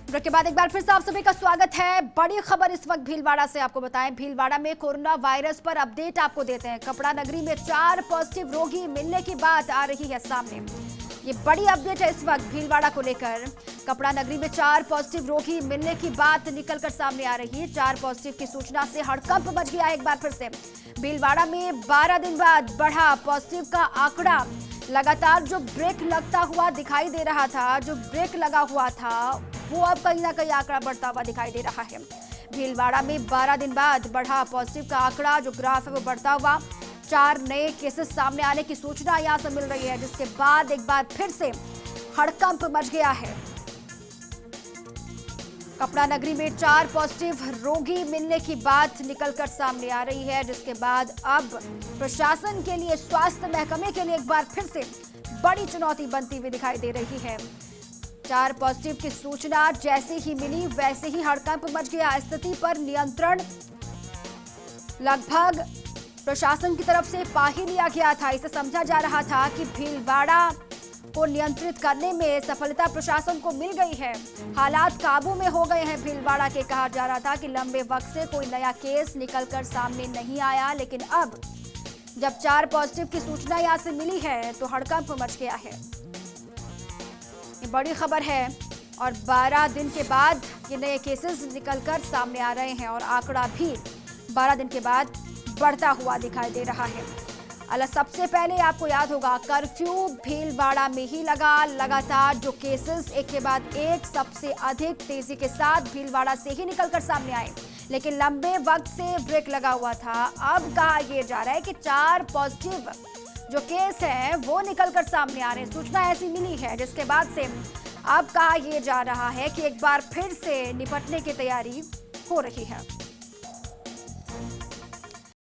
Break के बाद एक बार फिर से आप सभी का स्वागत है। बड़ी खबर इस वक्त भीलवाड़ा से आपको बताएं। भीलवाड़ा में कोरोना वायरस पर अपडेट आपको देते हैं। कपड़ा नगरी में 4 पॉजिटिव रोगी मिलने की बात आ रही है सामने। ये बड़ी अपडेट है इस वक्त भीलवाड़ा को लेकर। कपड़ा नगरी में 4 पॉजिटिव रोगी मिलने की बात निकलकर सामने आ रही है। 4 पॉजिटिव की सूचना से हड़कंप मच गया है एक बार फिर से। भीलवाड़ा में 12 दिन बाद बढ़ा पॉजिटिव का आंकड़ा। लगातार जो ब्रेक लगता हुआ दिखाई दे रहा था, जो ब्रेक लगा हुआ था, वो अब कहीं ना कहीं आंकड़ा बढ़ता हुआ दिखाई दे रहा है। भीलवाड़ा में 12 दिन बाद बढ़ा पॉजिटिव का आंकड़ा, जो ग्राफ है वो बढ़ता हुआ। 4 नए केसेस सामने आने की सूचना यहां से मिल रही है, जिसके बाद एक बार फिर से हड़कंप मच गया है। कपड़ा नगरी में 4 पॉजिटिव रोगी मिलने की बात निकलकर सामने आ रही है, जिसके बाद अब प्रशासन के लिए, स्वास्थ्य महकमे के लिए एक बार फिर से बड़ी चुनौती बनती हुई दिखाई दे रही है। 4 पॉजिटिव की सूचना जैसे ही मिली वैसे ही हड़कंप मच गया। स्थिति पर नियंत्रण लगभग प्रशासन की तरफ से पा ही लिया गया था। इसे समझा जा रहा था कि भीलवाड़ा को नियंत्रित करने में सफलता प्रशासन को मिल गई है। हालात काबू में हो गए हैं भीलवाड़ा के। कहा जा रहा था कि लंबे वक्त से कोई नया केस निकलकर सामने नहीं आया, लेकिन अब जब 4 पॉजिटिव की सूचना यहां से मिली है तो हड़कंप मच गया है। ये बड़ी खबर है और 12 दिन के बाद ये नए केसेस निकलकर सामने आ रहे हैं और आंकड़ा भी 12 दिन के बाद बढ़ता हुआ दिखाई दे रहा है। सबसे पहले आपको याद होगा, कर्फ्यू भीलवाड़ा में ही लगा। लगातार जो केसेस एक के बाद एक सबसे अधिक तेजी के साथ भीलवाड़ा से ही निकलकर सामने आए, लेकिन लंबे वक्त से ब्रेक लगा हुआ था। अब कहा यह जा रहा है कि 4 पॉजिटिव जो केस है वो निकलकर सामने आ रहे हैं। सूचना ऐसी मिली है, जिसके बाद से अब कहा यह जा रहा है कि एक बार फिर से निपटने की तैयारी हो रही है।